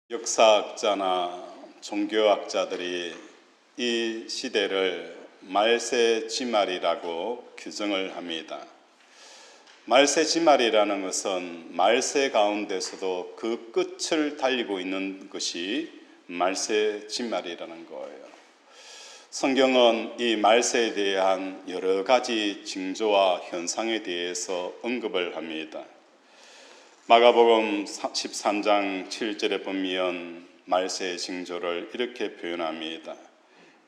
역사학자나 종교학자들이 이 시대를 말세지말이라고 규정을 합니다. 말세지말이라는 것은 말세 가운데서도 그 끝을 달리고 있는 것이 말세지말이라는 거예요. 성경은 이 말세에 대한 여러 가지 징조와 현상에 대해서 언급을 합니다. 마가복음 13장 7절에 보면 말세의 징조를 이렇게 표현합니다.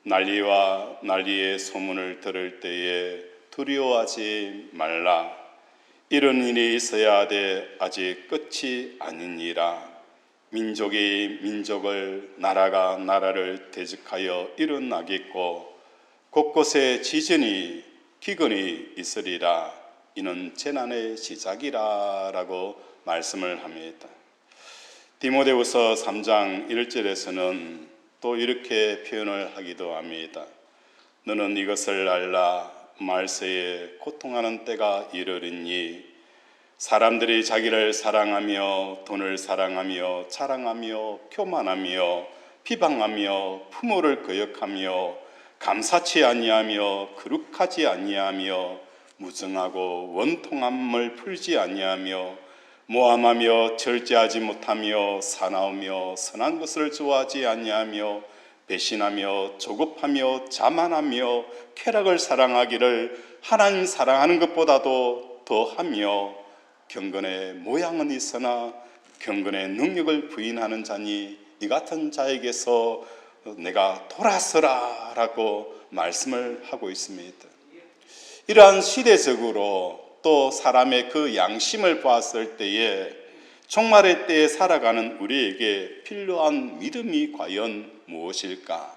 난리와 난리의 소문을 들을 때에 두려워하지 말라. 이런 일이 있어야 하되 아직 끝이 아니니라. 민족이 민족을, 나라가 나라를 대적하여 일어나겠고 곳곳에 지진이 기근이 있으리라. 이는 재난의 시작이라 라고 말씀을 합니다. 디모데후서 3장 1절에서는 또 이렇게 표현을 하기도 합니다. 너는 이것을 알라. 말세에 고통하는 때가 이르리니 사람들이 자기를 사랑하며 돈을 사랑하며 자랑하며 교만하며 비방하며 부모를 거역하며 감사치 아니하며 거룩하지 아니하며 무증하고 원통함을 풀지 아니하며 모함하며 절제하지 못하며 사나우며 선한 것을 좋아하지 아니하며 배신하며 조급하며 자만하며 쾌락을 사랑하기를 하나님 사랑하는 것보다도 더하며 경건의 모양은 있으나 경건의 능력을 부인하는 자니 이 같은 자에게서 내가 돌아서라 라고 말씀을 하고 있습니다. 이러한 시대적으로 또 사람의 그 양심을 보았을 때에 종말의 때에 살아가는 우리에게 필요한 믿음이 과연 무엇일까?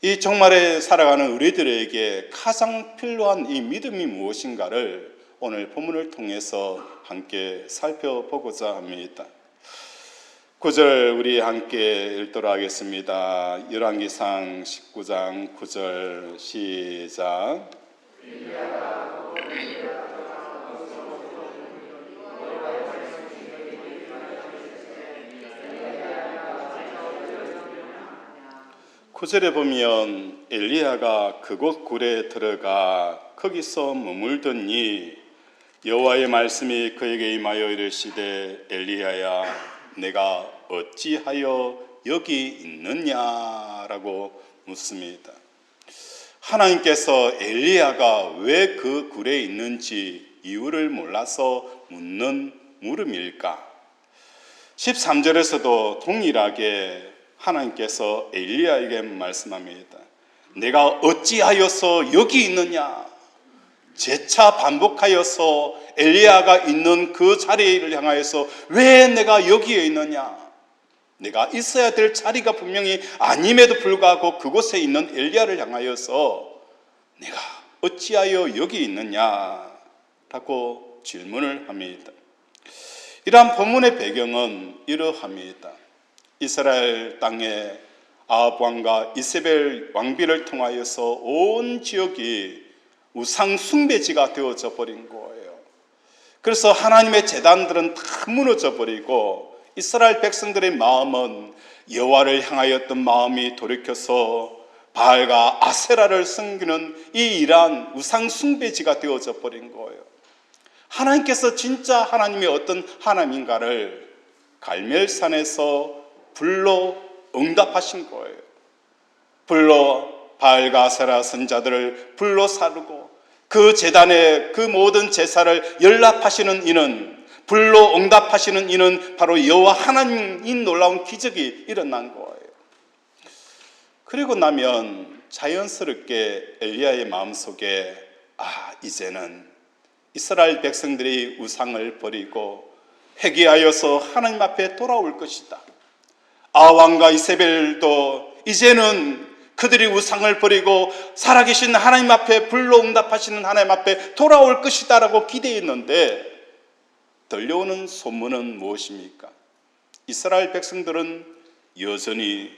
이 종말에 살아가는 우리들에게 가장 필요한 이 믿음이 무엇인가를 오늘 본문을 통해서 함께 살펴보고자 합니다. 9절 우리 함께 읽도록 하겠습니다. 열왕기상 19장 9절 시작. 구절에 보면 엘리야가 그곳 굴에 들어가 거기서 머물더니 여호와의 말씀이 그에게 임하여 이르시되 엘리야야 내가 어찌하여 여기 있느냐라고 묻습니다. 하나님께서 엘리야가 왜 그 굴에 있는지 이유를 몰라서 묻는 물음일까? 13절에서도 동일하게 하나님께서 엘리야에게 말씀합니다. 내가 어찌하여서 여기 있느냐? 재차 반복하여서 엘리야가 있는 그 자리를 향하여서 왜 내가 여기에 있느냐? 내가 있어야 될 자리가 분명히 아님에도 불구하고 그곳에 있는 엘리야를 향하여서 내가 어찌하여 여기 있느냐라고 질문을 합니다. 이러한 본문의 배경은 이러합니다. 이스라엘 땅에 아합 왕과 이세벨 왕비를 통하여서 온 지역이 우상 숭배지가 되어져 버린 거예요. 그래서 하나님의 제단들은 다 무너져 버리고 이스라엘 백성들의 마음은 여호와를 향하였던 마음이 돌이켜서 바알과 아세라를 섬기는 이 이러한 우상 숭배지가 되어져 버린 거예요. 하나님께서 진짜 하나님이 어떤 하나님인가를 갈멜산에서 불로 응답하신 거예요. 불로 바알과 아세라 선자들을 불로 사르고 그 제단의 그 모든 제사를 연락하시는 이는, 불로 응답하시는 이는 바로 여호와 하나님인 놀라운 기적이 일어난 거예요. 그리고 나면 자연스럽게 엘리야의 마음속에 이제는 이스라엘 백성들이 우상을 버리고 회개하여서 하나님 앞에 돌아올 것이다. 아왕과 이세벨도 이제는 그들이 우상을 버리고 살아계신 하나님 앞에 불로 응답하시는 하나님 앞에 돌아올 것이다 라고 기대했는데 들려오는 소문은 무엇입니까? 이스라엘 백성들은 여전히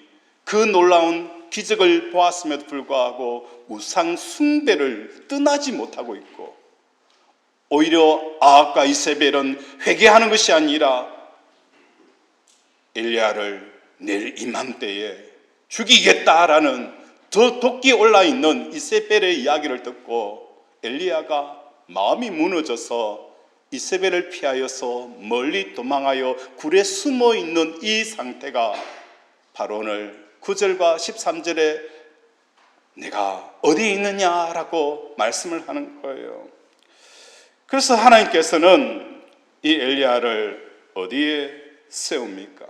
그 놀라운 기적을 보았음에도 불구하고 우상 숭배를 떠나지 못하고 있고 오히려 아합과 이세벨은 회개하는 것이 아니라 엘리야를 내일 이맘때에 죽이겠다라는 더 돋기 올라있는 이세벨의 이야기를 듣고 엘리야가 마음이 무너져서 이세벨을 피하여서 멀리 도망하여 굴에 숨어있는 이 상태가 바로 오늘 9절과 13절에 내가 어디에 있느냐라고 말씀을 하는 거예요. 그래서 하나님께서는 이 엘리야를 어디에 세웁니까?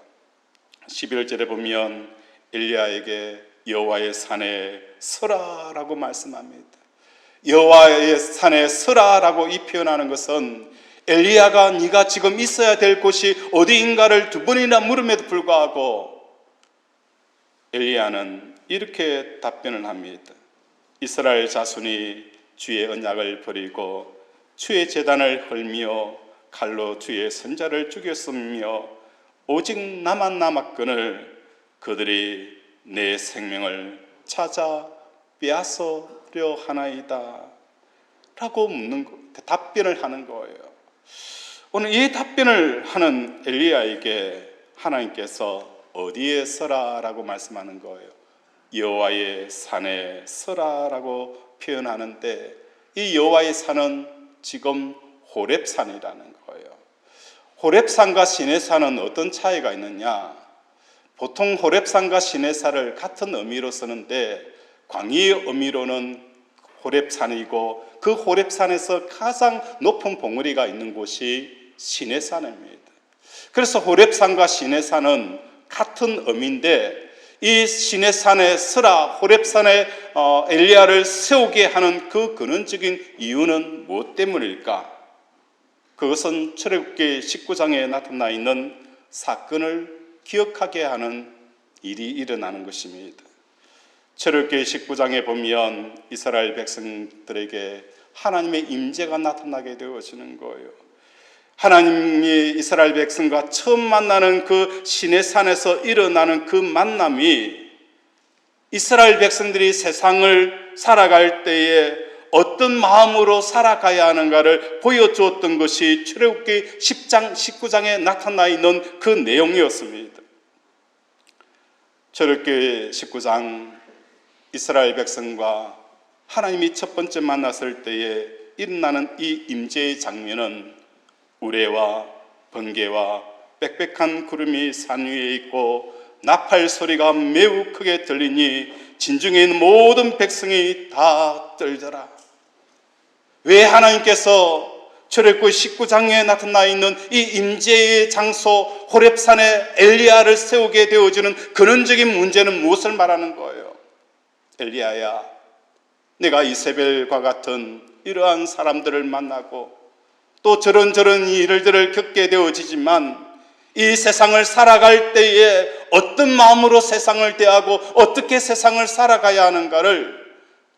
11절에 보면 엘리야에게 여호와의 산에 서라라고 말씀합니다. 여호와의 산에 서라라고 이 표현하는 것은 엘리야가 네가 지금 있어야 될 곳이 어디인가를 두 번이나 물음에도 불구하고 엘리야는 이렇게 답변을 합니다. 이스라엘 자손이 주의 언약을 버리고 주의 제단을 헐며 칼로 주의 선자를 죽였으며 오직 나만 남았거늘 그들이 내 생명을 찾아 빼앗으려 하나이다 라고 답변을 하는 거예요. 오늘 이 답변을 하는 엘리야에게 하나님께서 어디에 서라라고 말씀하는 거예요. 여호와의 산에 서라라고 표현하는데 이 여호와의 산은 지금 호렙산이라는 거예요. 호렙산과 시내산은 어떤 차이가 있느냐? 보통 호렙산과 시내산을 같은 의미로 쓰는데 광의의 의미로는 호렙산이고 그 호렙산에서 가장 높은 봉우리가 있는 곳이 시내산입니다. 그래서 호렙산과 시내산은 같은 의미인데 이 시내산에 서라 호렙산에 엘리야를 세우게 하는 그 근원적인 이유는 무엇 때문일까? 그것은 출애굽기 19장에 나타나 있는 사건을 기억하게 하는 일이 일어나는 것입니다. 출애굽기 19장에 보면 이스라엘 백성들에게 하나님의 임재가 나타나게 되어지는 거예요. 하나님이 이스라엘 백성과 처음 만나는 그 시내산에서 일어나는 그 만남이 이스라엘 백성들이 세상을 살아갈 때에 어떤 마음으로 살아가야 하는가를 보여주었던 것이 출애굽기 10장, 19장에 나타나 있는 그 내용이었습니다. 출애굽기 19장 이스라엘 백성과 하나님이 첫 번째 만났을 때에 일어나는 이 임재의 장면은 우레와 번개와 빽빽한 구름이 산 위에 있고 나팔 소리가 매우 크게 들리니 진중에 있는 모든 백성이 다 떨더라. 왜 하나님께서 출애굽기 19장에 나타나 있는 이 임재의 장소 호렙산에 엘리야를 세우게 되어지는 근원적인 문제는 무엇을 말하는 거예요? 엘리야야, 내가 이세벨과 같은 이러한 사람들을 만나고 또 저런 일들을 겪게 되어지지만 이 세상을 살아갈 때에 어떤 마음으로 세상을 대하고 어떻게 세상을 살아가야 하는가를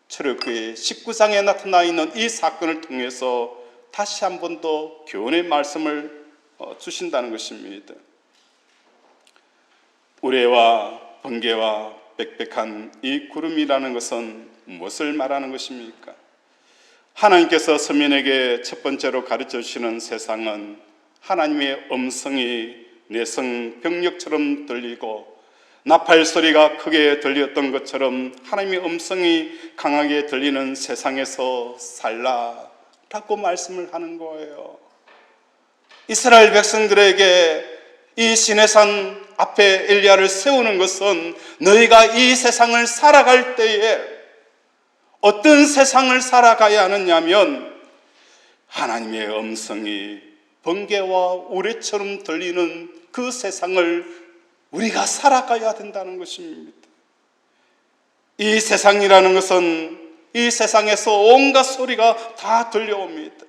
출애굽기 19장에 나타나 있는 이 사건을 통해서 다시 한 번 더 교훈의 말씀을 주신다는 것입니다. 우레와 번개와 빽빽한 이 구름이라는 것은 무엇을 말하는 것입니까? 하나님께서 서민에게 첫 번째로 가르쳐 주시는 세상은 하나님의 음성이 내성 병력처럼 들리고 나팔 소리가 크게 들렸던 것처럼 하나님의 음성이 강하게 들리는 세상에서 살라라고 말씀을 하는 거예요. 이스라엘 백성들에게 이 시내산 앞에 엘리야를 세우는 것은 너희가 이 세상을 살아갈 때에 어떤 세상을 살아가야 하느냐면 하나님의 음성이 번개와 우레처럼 들리는 그 세상을 우리가 살아가야 된다는 것입니다. 이 세상이라는 것은 이 세상에서 온갖 소리가 다 들려옵니다.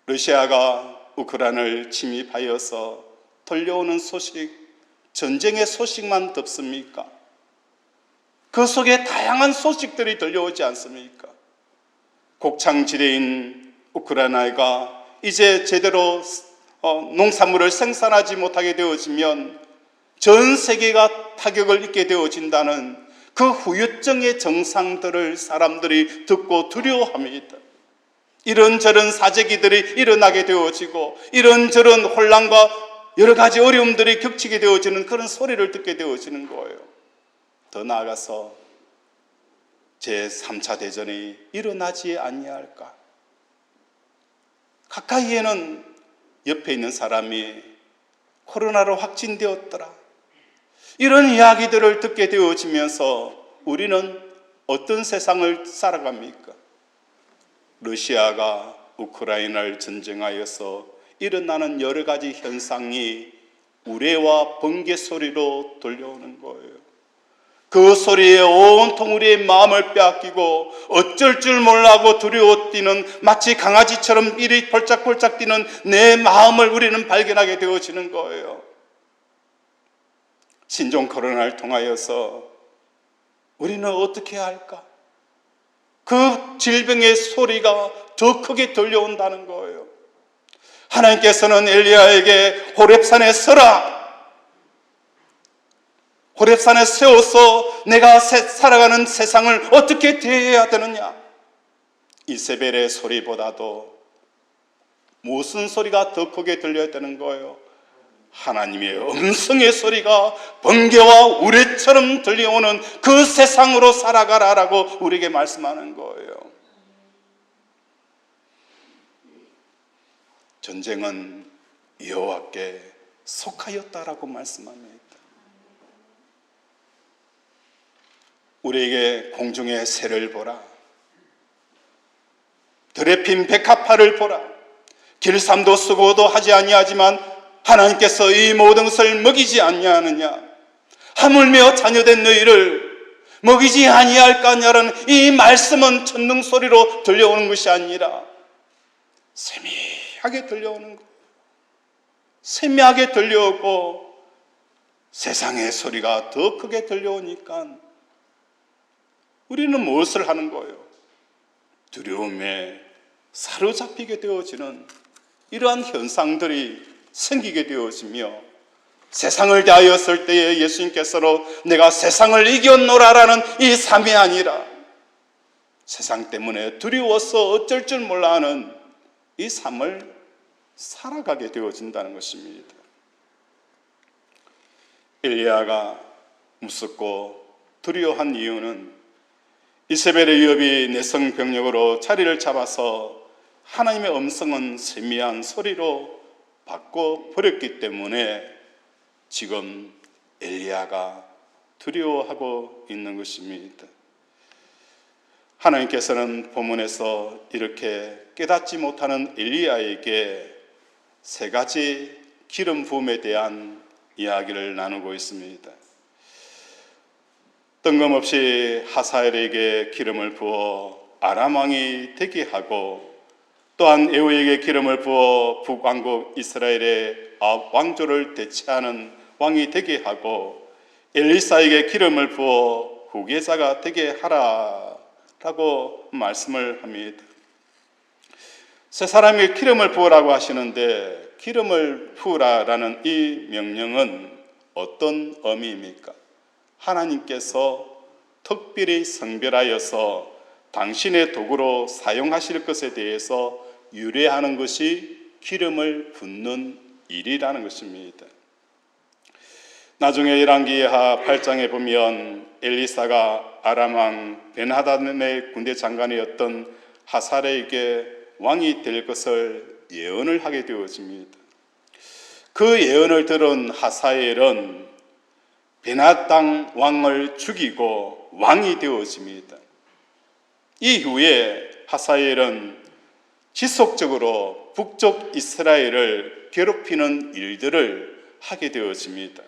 러시아가 우크라이나를 침입하여서 들려오는 소식, 전쟁의 소식만 듣습니까? 그 속에 다양한 소식들이 들려오지 않습니까? 곡창지대인 우크라이나가 이제 제대로 농산물을 생산하지 못하게 되어지면 전 세계가 타격을 입게 되어진다는 그 후유증의 정상들을 사람들이 듣고 두려워합니다. 이런저런 사재기들이 일어나게 되어지고 이런저런 혼란과 여러 가지 어려움들이 겹치게 되어지는 그런 소리를 듣게 되어지는 거예요. 더 나아가서 제3차 대전이 일어나지 아니할까? 가까이에는 옆에 있는 사람이 코로나로 확진되었더라. 이런 이야기들을 듣게 되어지면서 우리는 어떤 세상을 살아갑니까? 러시아가 우크라이나를 전쟁하여서 일어나는 여러 가지 현상이 우레와 번개 소리로 들려오는 거예요. 그 소리에 온통 우리의 마음을 빼앗기고 어쩔 줄 몰라하고 두려워 뛰는, 마치 강아지처럼 이리 폴짝폴짝 뛰는 내 마음을 우리는 발견하게 되어지는 거예요. 신종 코로나를 통하여서 우리는 어떻게 해야 할까? 그 질병의 소리가 더 크게 들려온다는 거예요. 하나님께서는 엘리야에게 호렙산에 서라, 호렙산에 세워서 내가 살아가는 세상을 어떻게 대해야 되느냐. 이세벨의 소리보다도 무슨 소리가 더 크게 들려야 되는 거예요? 하나님의 음성의 소리가 번개와 우레처럼 들려오는 그 세상으로 살아가라라고 우리에게 말씀하는 거예요. 전쟁은 여호와께 속하였다라고 말씀합니다. 우리에게 공중의 새를 보라, 들에 핀 백합화를 보라. 길삼도 수고도 하지 아니하지만 하나님께서 이 모든 것을 먹이지 아니하느냐. 하물며 자녀된 너희를 먹이지 아니할까냐라는 이 말씀은 천둥 소리로 들려오는 것이 아니라 세미하게 들려오는 거예요. 세미하게 들려오고 세상의 소리가 더 크게 들려오니까 우리는 무엇을 하는 거예요? 두려움에 사로잡히게 되어지는 이러한 현상들이 생기게 되어지며, 세상을 대하였을 때에 예수님께서로 내가 세상을 이겼노라라는 이 삶이 아니라 세상 때문에 두려워서 어쩔 줄 몰라 하는 이 삶을 살아가게 되어진다는 것입니다. 엘리야가 무섭고 두려워한 이유는 이세벨의 위협이 내성 병력으로 자리를 잡아서 하나님의 음성은 세미한 소리로 바꿔버렸기 때문에 지금 엘리야가 두려워하고 있는 것입니다. 하나님께서는 본문에서 이렇게 깨닫지 못하는 엘리야에게 세 가지 기름 부음에 대한 이야기를 나누고 있습니다. 뜬금없이 하사엘에게 기름을 부어 아람 왕이 되게 하고, 또한 에후에게 기름을 부어 북왕국 이스라엘의 왕조를 대체하는 왕이 되게 하고, 엘리사에게 기름을 부어 후계자가 되게 하라라고 말씀을 합니다. 세 사람에게 기름을 부으라고 하시는데, 기름을 부으라라는 이 명령은 어떤 의미입니까? 하나님께서 특별히 성별하여서 당신의 도구로 사용하실 것에 대해서 유래하는 것이 기름을 붓는 일이라는 것입니다. 나중에 열왕기하 8장에 보면 엘리사가 아람 왕 벤하닷의 군대 장관이었던 하사엘에게 왕이 될 것을 예언을 하게 되어집니다. 그 예언을 들은 하사엘은 벤하닷 왕을 죽이고 왕이 되어집니다. 이후에 하사엘은 지속적으로 북쪽 이스라엘을 괴롭히는 일들을 하게 되어집니다.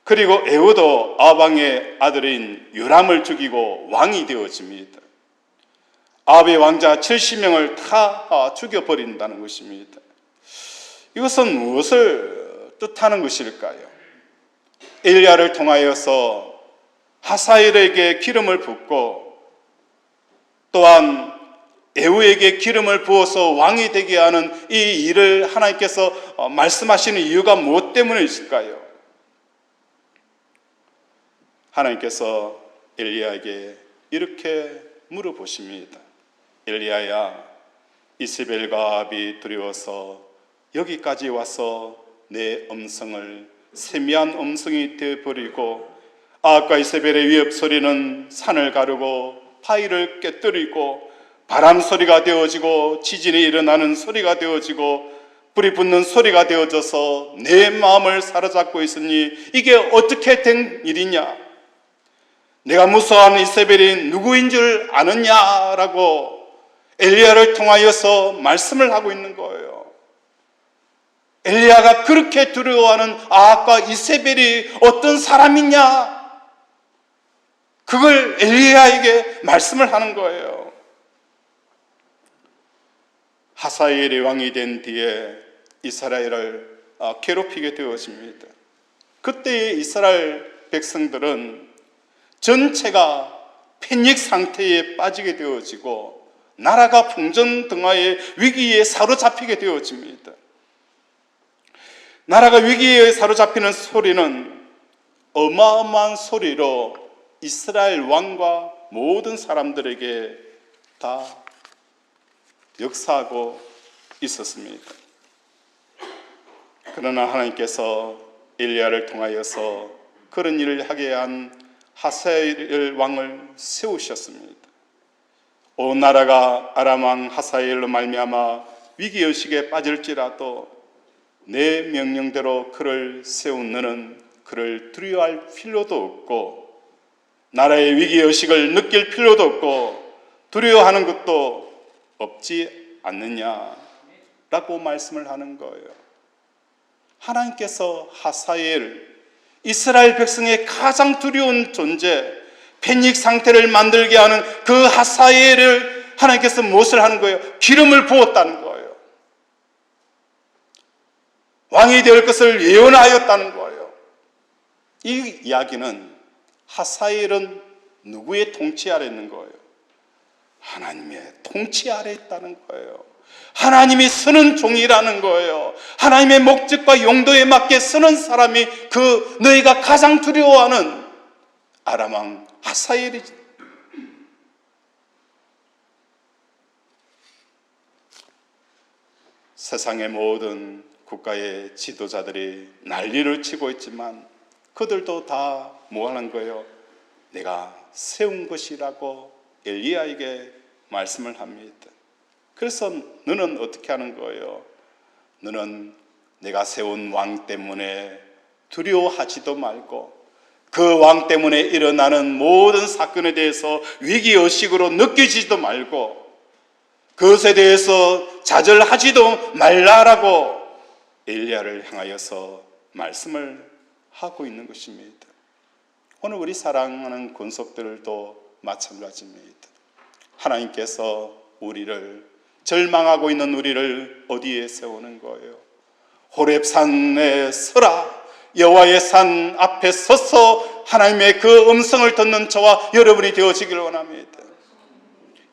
그리고 에후도 아합왕의 아들인 요람을 죽이고 왕이 되어집니다. 아합의 왕자 70명을 다 죽여버린다는 것입니다. 이것은 무엇을 뜻하는 것일까요? 엘리야를 통하여서 하사엘에게 기름을 붓고 또한 에후에게 기름을 부어서 왕이 되게 하는 이 일을 하나님께서 말씀하시는 이유가 무엇 때문에 있을까요? 하나님께서 엘리야에게 이렇게 물어보십니다. 엘리야야, 이세벨과 아합이 두려워서 여기까지 와서 내 음성을 세미한 음성이 되어버리고 아합과 이세벨의 위협 소리는 산을 가르고 바위를 깨뜨리고 바람 소리가 되어지고 지진이 일어나는 소리가 되어지고 불이 붙는 소리가 되어져서 내 마음을 사로잡고 있으니 이게 어떻게 된 일이냐? 내가 무서워하는 이세벨이 누구인 줄 아느냐라고 엘리야를 통하여서 말씀을 하고 있는 거예요. 엘리야가 그렇게 두려워하는 아합과 이세벨이 어떤 사람이냐? 그걸 엘리야에게 말씀을 하는 거예요. 하사엘이 왕이 된 뒤에 이스라엘을 괴롭히게 되어집니다. 그때 이스라엘 백성들은 전체가 패닉 상태에 빠지게 되어지고 나라가 풍전등화의 위기에 사로잡히게 되어집니다. 나라가 위기에 사로잡히는 소리는 어마어마한 소리로 이스라엘 왕과 모든 사람들에게 다 역사하고 있었습니다. 그러나 하나님께서 엘리야를 통하여서 그런 일을 하게 한 하사엘 왕을 세우셨습니다. 온 나라가 아람 왕 하사엘로 말미암아 위기의식에 빠질지라도 내 명령대로 그를 세운 너는 그를 두려워할 필요도 없고 나라의 위기의식을 느낄 필요도 없고 두려워하는 것도 없지 않느냐라고 말씀을 하는 거예요. 하나님께서 하사엘, 이스라엘 백성의 가장 두려운 존재, 패닉 상태를 만들게 하는 그 하사엘을 하나님께서 무엇을 하는 거예요? 기름을 부었다는 거예요. 왕이 될 것을 예언하였다는 거예요. 이 이야기는 하사엘은 누구의 통치 아래 있는 거예요? 하나님의 통치 아래 있다는 거예요. 하나님이 쓰는 종이라는 거예요. 하나님의 목적과 용도에 맞게 쓰는 사람이 그 너희가 가장 두려워하는 아람 왕 하사엘이지. 세상의 모든 국가의 지도자들이 난리를 치고 있지만 그들도 다 뭐 하는 거예요? 내가 세운 것이라고 엘리야에게 말씀을 합니다. 그래서 너는 어떻게 하는 거예요? 너는 내가 세운 왕 때문에 두려워하지도 말고 그 왕 때문에 일어나는 모든 사건에 대해서 위기의식으로 느끼지도 말고 그것에 대해서 좌절하지도 말라라고 엘리야를 향하여서 말씀을 하고 있는 것입니다. 오늘 우리 사랑하는 권속들도 마찬가지입니다. 하나님께서 우리를 절망하고 있는 우리를 어디에 세우는 거예요? 호렙산에 서라, 여호와의 산 앞에 서서 하나님의 그 음성을 듣는 저와 여러분이 되어지기를 원합니다.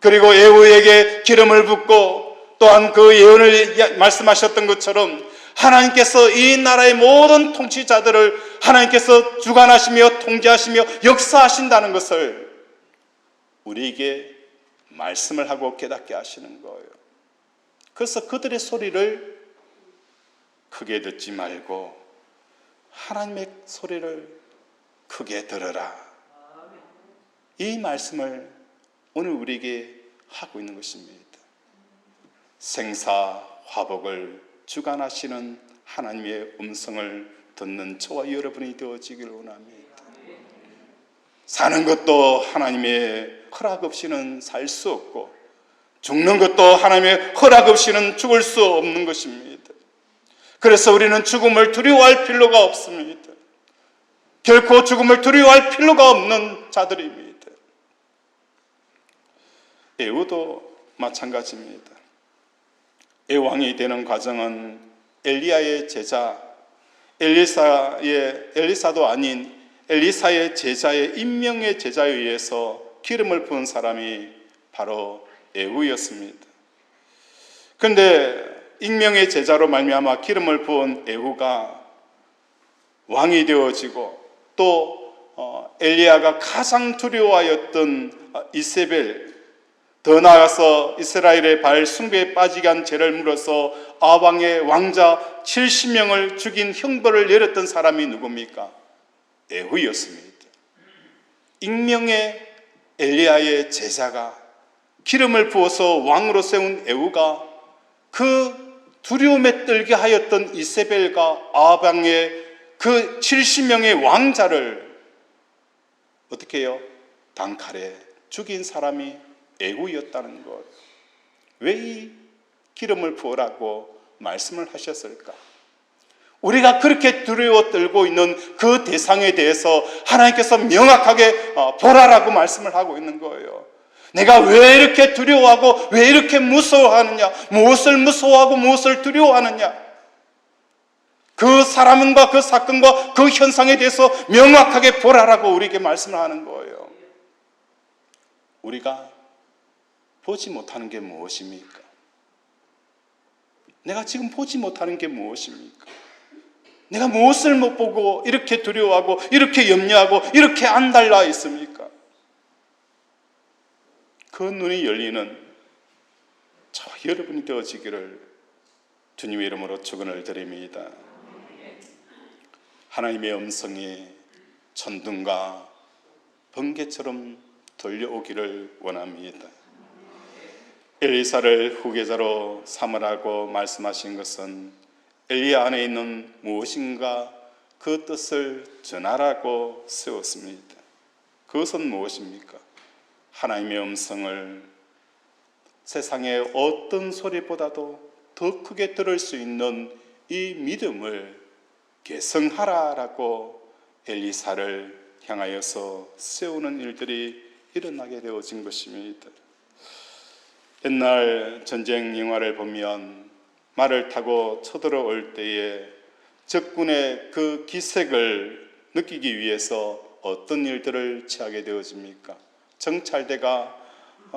그리고 예후에게 기름을 붓고 또한 그 예언을 말씀하셨던 것처럼 하나님께서 이 나라의 모든 통치자들을 하나님께서 주관하시며 통제하시며 역사하신다는 것을 우리에게 말씀을 하고 깨닫게 하시는 거예요. 그래서 그들의 소리를 크게 듣지 말고 하나님의 소리를 크게 들으라. 이 말씀을 오늘 우리에게 하고 있는 것입니다. 생사 화복을 주관하시는 하나님의 음성을 듣는 저와 여러분이 되어지기를 원합니다. 사는 것도 하나님의 허락 없이는 살 수 없고 죽는 것도 하나님의 허락 없이는 죽을 수 없는 것입니다. 그래서 우리는 죽음을 두려워할 필요가 없습니다. 결코 죽음을 두려워할 필요가 없는 자들입니다. 에후도 마찬가지입니다. 왕이 되는 과정은 엘리야의 제자, 엘리사도 아닌 엘리사의 제자의 임명의 제자에 의해서 기름을 부은 사람이 바로 에후였습니다. 그런데 임명의 제자로 말미암아 기름을 부은 에후가 왕이 되어지고 또 엘리야가 가장 두려워하였던 이세벨, 더 나아가서 이스라엘의 바알 숭배에 빠지게 한 죄를 물어서 아방의 왕자 70명을 죽인 형벌을 내렸던 사람이 누굽니까? 에후였습니다. 익명의 엘리야의 제자가 기름을 부어서 왕으로 세운 에후가 그 두려움에 떨게 하였던 이세벨과 아방의 그 70명의 왕자를 어떻게 해요? 단칼에 죽인 사람이 에후였다는 것. 왜 이 기름을 부으라고 말씀을 하셨을까? 우리가 그렇게 두려워 떨고 있는 그 대상에 대해서 하나님께서 명확하게 보라라고 말씀을 하고 있는 거예요. 내가 왜 이렇게 두려워하고 왜 이렇게 무서워하느냐? 무엇을 무서워하고 무엇을 두려워하느냐? 그 사람과 그 사건과 그 현상에 대해서 명확하게 보라라고 우리에게 말씀을 하는 거예요. 우리가 보지 못하는 게 무엇입니까? 내가 지금 보지 못하는 게 무엇입니까? 내가 무엇을 못 보고 이렇게 두려워하고 이렇게 염려하고 이렇게 안달나 있습니까? 그 눈이 열리는 저와 여러분이 되어지기를 주님의 이름으로 축원을 드립니다. 하나님의 음성이 천둥과 번개처럼 들려오기를 원합니다. 엘리사를 후계자로 삼으라고 말씀하신 것은 엘리야 안에 있는 무엇인가 그 뜻을 전하라고 세웠습니다. 그것은 무엇입니까? 하나님의 음성을 세상의 어떤 소리보다도 더 크게 들을 수 있는 이 믿음을 계승하라라고 엘리사를 향하여서 세우는 일들이 일어나게 되어진 것입니다. 옛날 전쟁 영화를 보면 말을 타고 쳐들어올 때에 적군의 그 기색을 느끼기 위해서 어떤 일들을 취하게 되어집니까? 정찰대가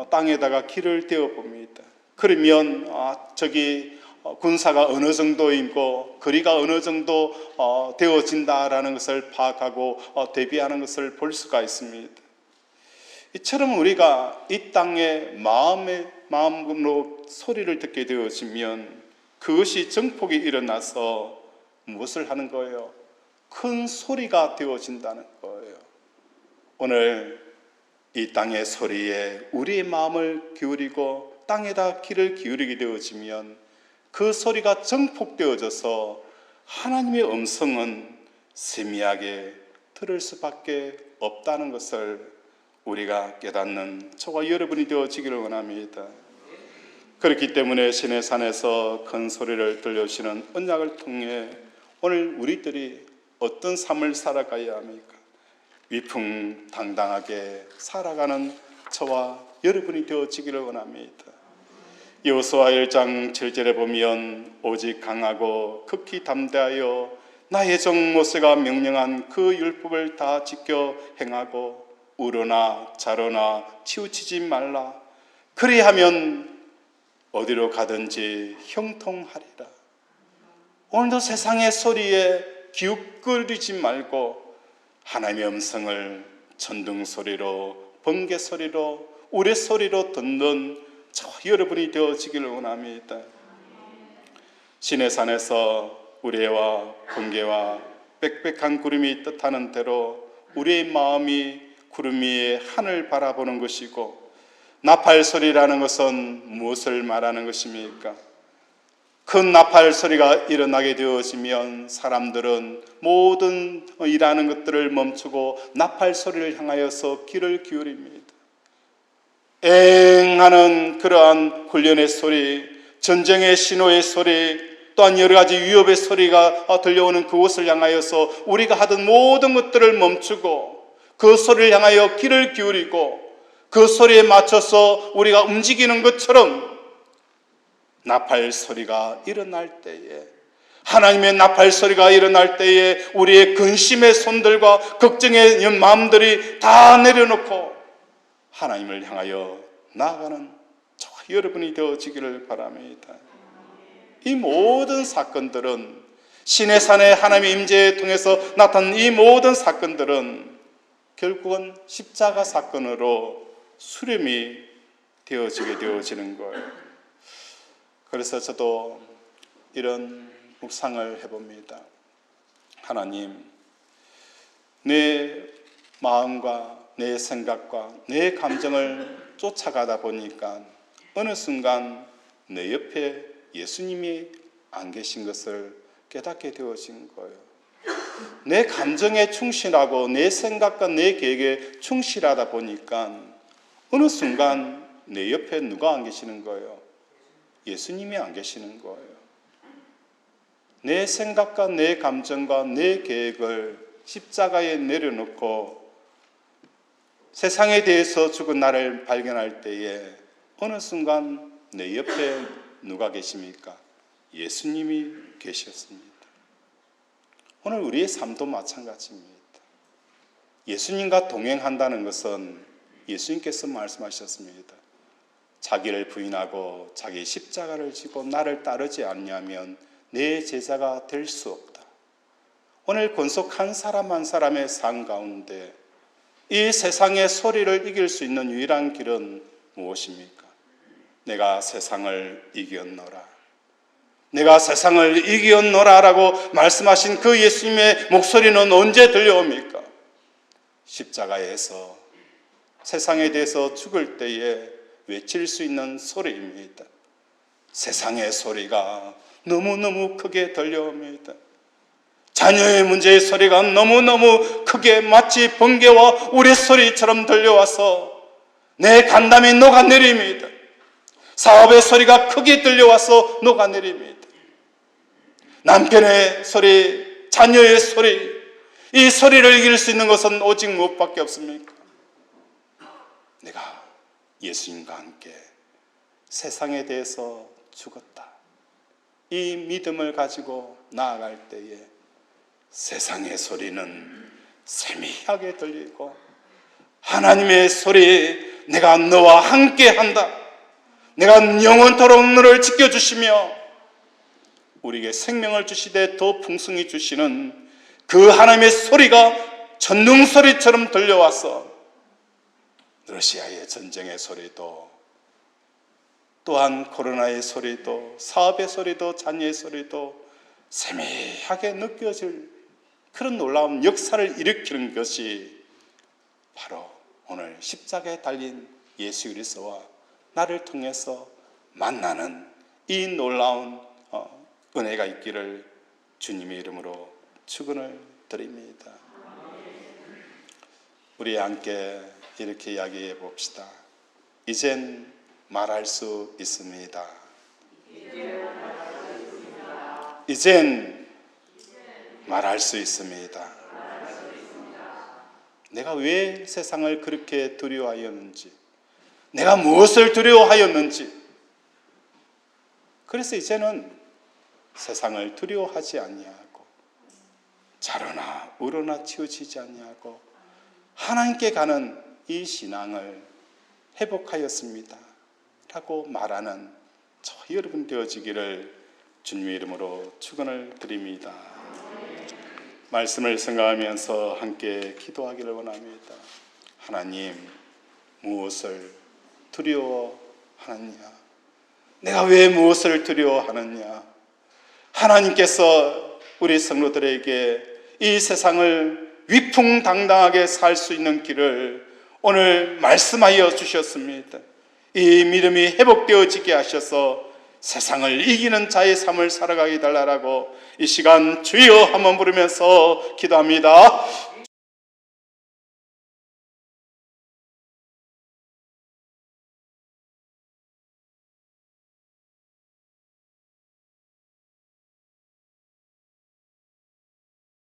땅에다가 길을 떼어봅니다. 그러면 저기 군사가 어느 정도이고 거리가 어느 정도 되어진다라는 것을 파악하고 대비하는 것을 볼 수가 있습니다. 이처럼 우리가 이 땅에 마음으로 소리를 듣게 되어지면 그것이 정폭이 일어나서 무엇을 하는 거예요? 큰 소리가 되어진다는 거예요. 오늘 이 땅의 소리에 우리의 마음을 기울이고 땅에다 귀를 기울이게 되어지면 그 소리가 정폭되어져서 하나님의 음성은 세미하게 들을 수밖에 없다는 것을 우리가 깨닫는 저와 여러분이 되어지기를 원합니다. 그렇기 때문에 시내산에서 큰 소리를 들려주시는 언약을 통해 오늘 우리들이 어떤 삶을 살아가야 합니까? 위풍당당하게 살아가는 저와 여러분이 되어지기를 원합니다. 여호수아 1장 7절에 보면 오직 강하고 극히 담대하여 나의 종 모세가 명령한 그 율법을 다 지켜 행하고 우러나 자로나 치우치지 말라. 그리하면 어디로 가든지 형통하리라. 오늘도 세상의 소리에 기웃거리지 말고 하나님의 음성을 천둥 소리로 번개 소리로 우레 소리로 듣는 저와 여러분이 되어지기를 원합니다. 시내산에서 우레와 번개와 빽빽한 구름이 뜻하는 대로 우리의 마음이 구름 위에 하늘 바라보는 것이고, 나팔 소리라는 것은 무엇을 말하는 것입니까? 큰 나팔 소리가 일어나게 되어지면 사람들은 모든 일하는 것들을 멈추고 나팔 소리를 향하여서 귀를 기울입니다. 앵하는 그러한 훈련의 소리, 전쟁의 신호의 소리, 또한 여러 가지 위협의 소리가 들려오는 그곳을 향하여서 우리가 하던 모든 것들을 멈추고 그 소리를 향하여 귀를 기울이고 그 소리에 맞춰서 우리가 움직이는 것처럼 나팔 소리가 일어날 때에, 하나님의 나팔 소리가 일어날 때에 우리의 근심의 손들과 걱정의 마음들이 다 내려놓고 하나님을 향하여 나아가는 저와 여러분이 되어지기를 바랍니다. 이 모든 사건들은, 시내산의 하나님의 임재에 통해서 나타난 이 모든 사건들은 결국은 십자가 사건으로 수렴이 되어지게 되어지는 거예요. 그래서 저도 이런 묵상을 해봅니다. 하나님, 내 마음과 내 생각과 내 감정을 쫓아가다 보니까 어느 순간 내 옆에 예수님이 안 계신 것을 깨닫게 되어진 거예요. 내 감정에 충실하고 내 생각과 내 계획에 충실하다 보니까 어느 순간 내 옆에 누가 안 계시는 거예요? 예수님이 안 계시는 거예요. 내 생각과 내 감정과 내 계획을 십자가에 내려놓고 세상에 대해서 죽은 나를 발견할 때에 어느 순간 내 옆에 누가 계십니까? 예수님이 계셨습니다. 오늘 우리의 삶도 마찬가지입니다. 예수님과 동행한다는 것은 예수님께서 말씀하셨습니다. 자기를 부인하고 자기 십자가를 지고 나를 따르지 않냐면 내 제자가 될 수 없다. 오늘 권속 한 사람 한 사람의 삶 가운데 이 세상의 소리를 이길 수 있는 유일한 길은 무엇입니까? 내가 세상을 이겼노라. 내가 세상을 이겼노라 라고 말씀하신 그 예수님의 목소리는 언제 들려옵니까? 십자가에서 세상에 대해서 죽을 때에 외칠 수 있는 소리입니다. 세상의 소리가 너무너무 크게 들려옵니다. 자녀의 문제의 소리가 너무너무 크게 마치 번개와 우레소리처럼 들려와서 내 간담이 녹아내립니다. 사업의 소리가 크게 들려와서 녹아내립니다. 남편의 소리, 자녀의 소리, 이 소리를 이길 수 있는 것은 오직 무엇밖에 없습니까? 내가 예수님과 함께 세상에 대해서 죽었다. 이 믿음을 가지고 나아갈 때에 세상의 소리는 세미하게 들리고 하나님의 소리, 내가 너와 함께 한다. 내가 영원토록 너를 지켜주시며 우리에게 생명을 주시되 더 풍성히 주시는 그 하나님의 소리가 전능소리처럼 들려와서 러시아의 전쟁의 소리도 또한 코로나의 소리도 사업의 소리도 자녀의 소리도 세밀하게 느껴질 그런 놀라운 역사를 일으키는 것이 바로 오늘 십자가에 달린 예수 그리스도와 나를 통해서 만나는 이 놀라운 은혜가 있기를 주님의 이름으로 축원을 드립니다. 우리 함께 이렇게 이야기해 봅시다. 이젠 말할 수 있습니다. 이젠 말할 수 있습니다. 내가 왜 세상을 그렇게 두려워하였는지, 내가 무엇을 두려워하였는지, 그래서 이제는 세상을 두려워하지 아니하고 자로나 우로나 치우치지 아니하고 하나님께 가는 이 신앙을 회복하였습니다 라고 말하는 저 여러분 되어지기를 주님의 이름으로 축원을 드립니다. 말씀을 생각하면서 함께 기도하기를 원합니다. 하나님, 무엇을 두려워하느냐? 내가 왜 무엇을 두려워하느냐? 하나님께서 우리 성도들에게 이 세상을 위풍당당하게 살 수 있는 길을 오늘 말씀하여 주셨습니다. 이 믿음이 회복되어지게 하셔서 세상을 이기는 자의 삶을 살아가게 달라고 이 시간 주여 한번 부르면서 기도합니다.